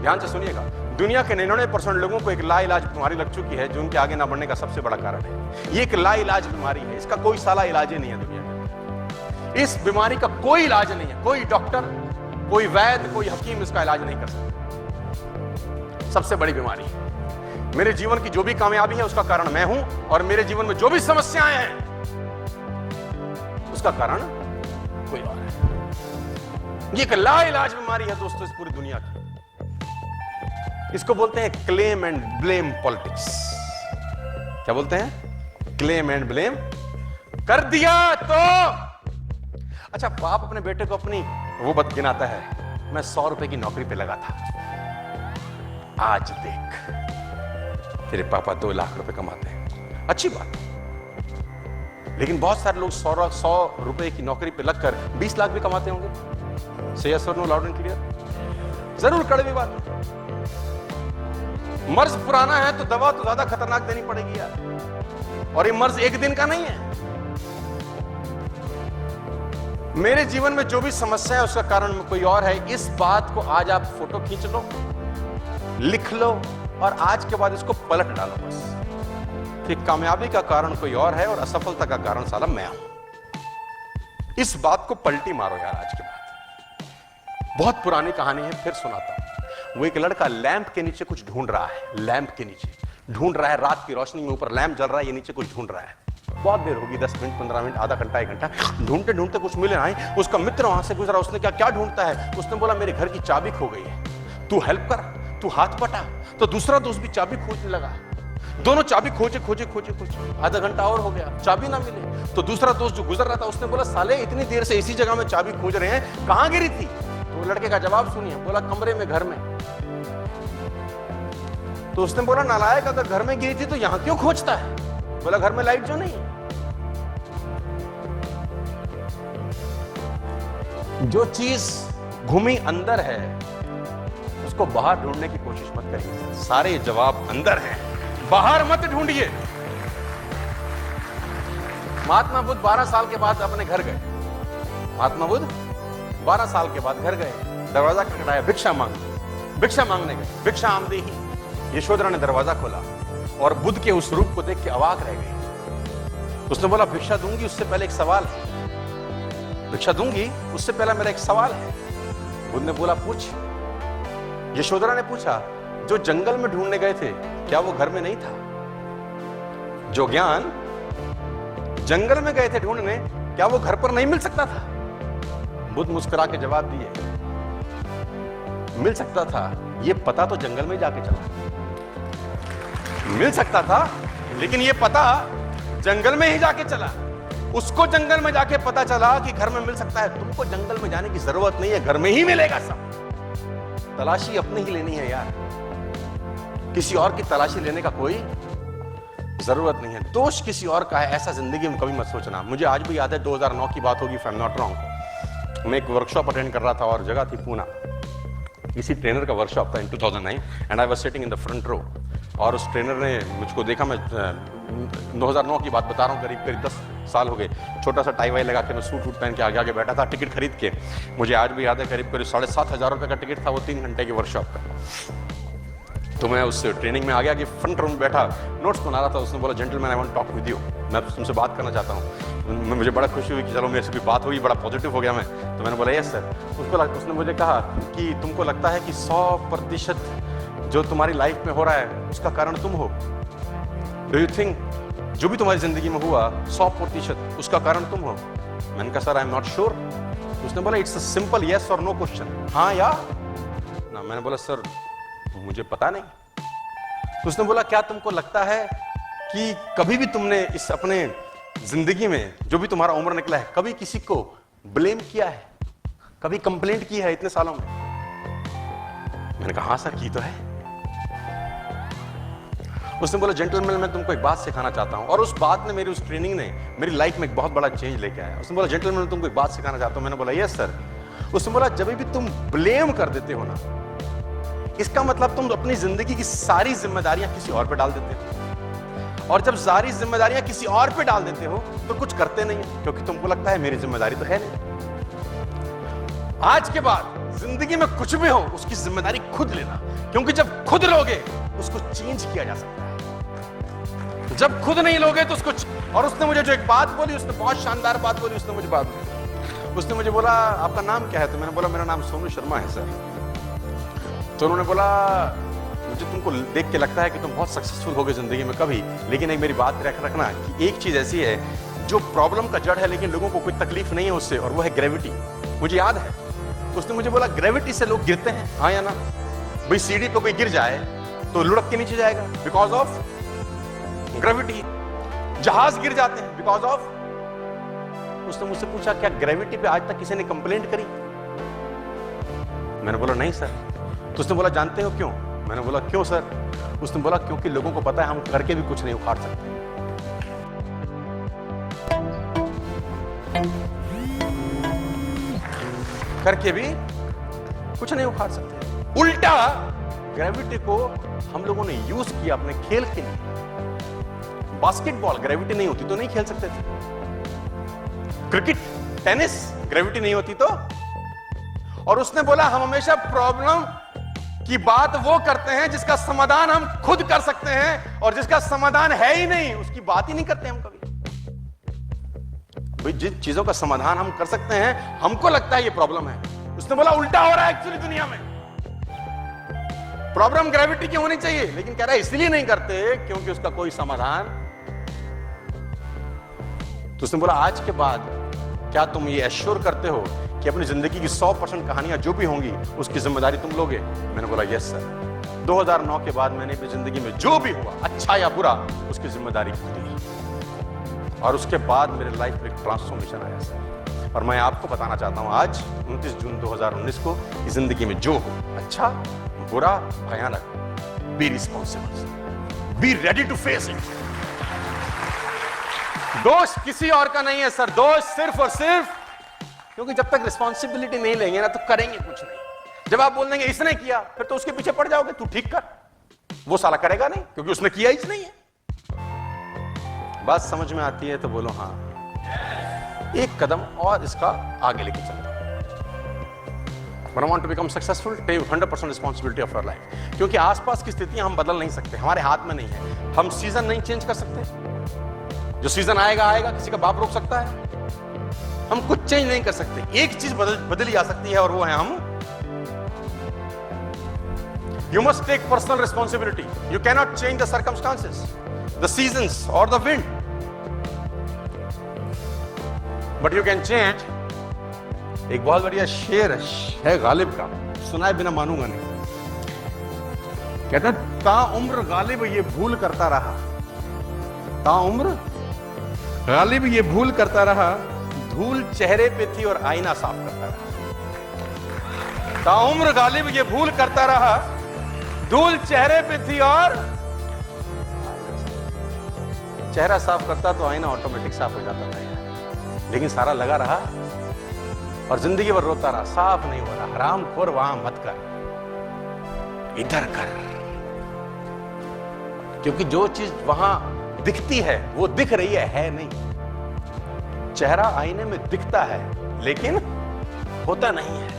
ध्यान से सुनिएगा, दुनिया के 99% लोगों को एक लाइलाज बीमारी लग चुकी है जो उनके आगे ना बढ़ने का सबसे बड़ा कारण है। ये एक लाइलाज बीमारी है, इसका कोई साला इलाज ही नहीं है दुनिया में। इस बीमारी का कोई इलाज नहीं है, कोई डॉक्टर, कोई वैद्य, कोई हकीम इसका इलाज नहीं कर सकता। सबसे बड़ी बीमारी है। मेरे जीवन की जो भी कामयाबी है उसका कारण मैं हूं, और मेरे जीवन में जो भी समस्याएं हैं उसका कारण कोई और है। ये एक लाइलाज बीमारी है दोस्तों इस पूरी दुनिया की। इसको बोलते हैं क्लेम एंड ब्लेम पॉलिटिक्स। क्या बोलते हैं? Claim and blame. कर दिया तो अच्छा, बाप अपने बेटे को अपनी वो बात गिनाता है, मैं 100 रुपए की नौकरी पे लगा था, आज देख तेरे पापा 2 लाख रुपए कमाते हैं। अच्छी बात, लेकिन बहुत सारे लोग 100 रुपए की नौकरी पे लगकर 20 लाख भी कमाते होंगे। से यस और नो, लाउड एंड क्लियर। जरूर कड़वी बात है। मर्ज पुराना है तो दवा तो ज्यादा खतरनाक देनी पड़ेगी यार, और ये मर्ज एक दिन का नहीं है। मेरे जीवन में जो भी समस्या है उसका कारण कोई और है। इस बात को आज आप फोटो खींच लो, लिख लो, और आज के बाद इसको पलट डालो बस कि कामयाबी का कारण कोई और है और असफलता का कारण साला मैं हूं। इस बात को पलटी मारो यार आज के बाद। बहुत पुरानी कहानी है, फिर सुनाता हूं। वो एक लड़का लैंप के नीचे कुछ ढूंढ रहा है, लैंप के नीचे ढूंढ रहा है, रात की रोशनी में ऊपर लैंप जल रहा है, ये नीचे कुछ ढूंढ रहा है। बहुत देर होगी, 10 मिनट, 15 मिनट, आधा घंटा, 1 घंटा, ढूंढते ढूंढते कुछ मिले नहीं। उसका मित्र वहां से गुजरा, उसने क्या ढूंढता है? उसने बोला मेरे घर की चाबी खो गई है, तू हेल्प कर, तू हाथ बटा। तो दूसरा दोस्त भी चाबी खोजने लगा। दोनों चाबी खोजे खोजे खोजे खोजे, आधा घंटा और हो गया, चाबी ना मिले। तो दूसरा दोस्त जो गुजर रहा था उसने बोला साले इतनी देर से इसी जगह में चाबी खोज रहे हैं, कहां गिरी थी? तो लड़के का जवाब सुनिए, बोला कमरे में, घर में। तो उसने बोला नालायक, अगर घर में गिरी थी तो यहां क्यों खोजता है? बोला घर में लाइट जो नहीं है। जो चीज घूमी अंदर है उसको बाहर ढूंढने की कोशिश मत करिए। सारे जवाब अंदर हैं, बाहर मत ढूंढिए। महात्मा बुद्ध 12 साल के बाद अपने घर गए। महात्मा बुद्ध 12 साल के बाद घर गए, दरवाजा खटखटाया, भिक्षा मांगने गए। भिक्षा आमदेहि। यशोधरा ने दरवाजा खोला और बुद्ध के उस रूप को देख के अवाक रह गई। उसने बोला भिक्षा दूंगी उससे पहले एक सवाल है। भिक्षा दूंगी उससे पहले मेरा एक सवाल है। बुद्ध ने बोला पूछ। यशोधरा ने पूछा जो जंगल में ढूंढने गए थे क्या वो घर में नहीं था? जो ज्ञान जंगल में गए थे ढूंढने क्या वो घर पर नहीं मिल सकता था? बुद्ध मुस्कुरा के जवाब दिए मिल सकता था, ये पता तो जंगल में जाके चला। मिल सकता था लेकिन ये पता जंगल में ही जाके चला। उसको जंगल में जाके पता चला कि घर में मिल सकता है। तुमको जंगल में जाने की जरूरत नहीं है, घर में ही मिलेगा सब। तलाशी अपने ही लेनी है यार, किसी और की तलाशी लेने का कोई जरूरत नहीं है। दोष किसी और का है ऐसा जिंदगी में कभी मत सोचना। मुझे आज भी याद है 2009 की बात होगी, if I am not wrong. मैं एक वर्कशॉप अटेंड कर रहा था और जगह थी पूना। किसी ट्रेनर का वर्कशॉप था in 2009 and I was sitting in the front row. और उस ट्रेनर ने मुझको देखा, मैं 2009 की बात बता रहा हूँ, करीब 10 साल हो गए। छोटा सा टाई वाई लगा के मैं सूट वूट पहन के आगे आगे बैठा था टिकट खरीद के। मुझे आज भी याद है करीब 7,500 रुपये का टिकट था वो 3 घंटे की वर्कशॉप का। तो मैं उस ट्रेनिंग में आगे फ्रंट रो में बैठा नोट्स बना रहा था। उसने बोला gentleman I want talk with you, मैं तुमसे बात करना चाहता हूँ। मुझे बड़ा खुशी हुई कि चलो मेरे से कोई बात होगी, बड़ा पॉजिटिव हो गया मैं। तो मैंने बोला यस सर। उसने मुझे कहा कि तुमको लगता है कि 100% जो तुम्हारी लाइफ में हो रहा है उसका कारण तुम हो? डू यू थिंक जो भी तुम्हारी जिंदगी में हुआ 100% उसका कारण तुम हो? मैंने कहा sir I am not sure. उसने बोला इट्स अ सिंपल यस और नो क्वेश्चन, हाँ या ना। मैंने बोला सर मुझे पता नहीं। तो उसने बोला क्या तुमको लगता है कि कभी भी तुमने इस अपने जिंदगी में जो भी तुम्हारा उम्र निकला है कभी किसी को ब्लेम किया है, कभी कंप्लेंट की है इतने सालों में? मैंने कहा हाँ सर की तो है। उसने बोला जेंटलमैन मैं तुमको एक बात सिखाना चाहता हूं। और उस बात ने उस ट्रेनिंग ने मेरी लाइफ में एक बहुत बड़ा चेंज लेके आया। उसने बोला जेंटलमैन मैं तुमको एक बात सिखाना चाहता हूं। मैंने बोला यस सर। उसने बोला जब भी तुम ब्लेम कर देते हो ना, इसका मतलब तुम अपनी जिंदगी की सारी जिम्मेदारियां किसी और पे डाल देते हो। और जब सारी जिम्मेदारियां किसी और पे डाल देते हो तो कुछ करते नहीं, क्योंकि तुमको लगता है मेरी जिम्मेदारी तो है नहीं। आज के बाद जिंदगी में कुछ भी हो उसकी जिम्मेदारी खुद लेना, क्योंकि जब खुद लोगे उसको चेंज किया जा सकता है, जब खुद नहीं लोगे तो उसको। और उसने मुझे जो एक बात बोली, उसने बहुत शानदार बात बोली, उसने मुझे बोला आपका नाम क्या है? तो मैंने बोला मेरा नाम सोनू शर्मा है सर। तो उन्होंने बोला मुझे तुमको देख के लगता है कि तुम बहुत सक्सेसफुल होगे जिंदगी में कभी, लेकिन एक मेरी बात रखना कि एक चीज ऐसी है जो प्रॉब्लम का जड़ है लेकिन लोगों को कोई तकलीफ नहीं है उससे, और वो है ग्रेविटी। मुझे याद है उसने मुझे बोला ग्रेविटी से लोग गिरते हैं, हाँ या ना? भाई सीढ़ी पे कोई गिर जाए तो लुढ़क के नीचे जाएगा बिकॉज ऑफ ग्रेविटी। जहाज गिर जाते हैं बिकॉज ऑफ। उसने मुझसे पूछा क्या ग्रेविटी पे आज तक किसी ने कंप्लेंट करी? मैंने बोला नहीं सर। तो उसने बोला जानते हो क्यों? मैंने बोला क्यों सर? उसने बोला क्योंकि लोगों को पता है हम करके भी कुछ नहीं उखाड़ सकते। करके भी कुछ नहीं उखाड़ सकते। उल्टा ग्रेविटी को हम लोगों ने यूज किया अपने खेल के लिए। बास्केटबॉल ग्रेविटी नहीं होती तो नहीं खेल सकते थे, क्रिकेट टेनिस ग्रेविटी नहीं होती तो। और उसने बोला हम हमेशा प्रॉब्लम की बात वो करते हैं जिसका समाधान हम खुद कर सकते हैं, और जिसका समाधान है ही नहीं उसकी बात ही नहीं करते हम कभी। भाई जिन चीजों का समाधान हम कर सकते हैं हमको लगता है ये प्रॉब्लम है। उसने बोला उल्टा हो रहा है एक्चुअली दुनिया में। प्रॉब्लम ग्रेविटी की होनी चाहिए, लेकिन कह रहा है इसलिए नहीं करते क्योंकि उसका कोई समाधान। तो उसने बोला आज के बाद क्या तुम ये एश्योर करते हो कि अपनी जिंदगी की 100% कहानियां जो भी होंगी उसकी जिम्मेदारी तुम लोगे? मैंने बोला यस सर। 2009 के बाद मैंने अपनी जिंदगी में जो भी हुआ अच्छा या बुरा उसकी जिम्मेदारी खुद ली, और उसके बाद मेरे लाइफ में एक ट्रांसफॉर्मेशन आया सर। और मैं आपको बताना चाहता हूं आज 29 जून 2019 को कि जिंदगी में जो हो अच्छा बुरा भयानक, be responsible, be ready to face it. दोष किसी और का नहीं है सर, दोष सिर्फ और सिर्फ क्योंकि जब तक रिस्पॉन्सिबिलिटी नहीं लेंगे ना तो करेंगे कुछ नहीं। जब आप बोल देंगे इसने किया फिर तो उसके पीछे पड़ जाओगे, तू ठीक कर, वो साला करेगा नहीं क्योंकि उसने किया ही नहीं है। बात समझ में आती है तो बोलो हाँ, एक कदम और इसका आगे लेके चलता हूं। When I want to become successful, take 100% responsibility of our life। क्योंकि आसपास की स्थितियां हम बदल नहीं सकते, हमारे हाथ में नहीं है। हम सीजन नहीं चेंज कर सकते, जो सीजन आएगा आएगा, किसी का बाप रोक सकता है, हम कुछ चेंज नहीं कर सकते। एक चीज बदली जा सकती है और वो है हम। You must take personal responsibility। You cannot change the circumstances, the seasons or the wind, but you can change। एक बहुत बढ़िया शेर है गालिब का, सुनाए बिना मानूंगा नहीं। कहता है ताउम्र गालिब ये भूल करता रहा, ताउम्र गालिब ये भूल करता रहा, धूल चेहरे पे थी और आईना साफ करता रहा। ताउम्र गालिब ये भूल करता रहा, धूल चेहरे पे थी और चेहरा साफ करता तो आईना ऑटोमेटिक साफ हो जाता था यार। लेकिन सारा लगा रहा और जिंदगी भर रोता रहा, साफ नहीं हो रहा। हरामखोर वहां मत कर, इधर कर, क्योंकि जो चीज वहां दिखती है वो दिख रही है नहीं। चेहरा आईने में दिखता है लेकिन होता नहीं है।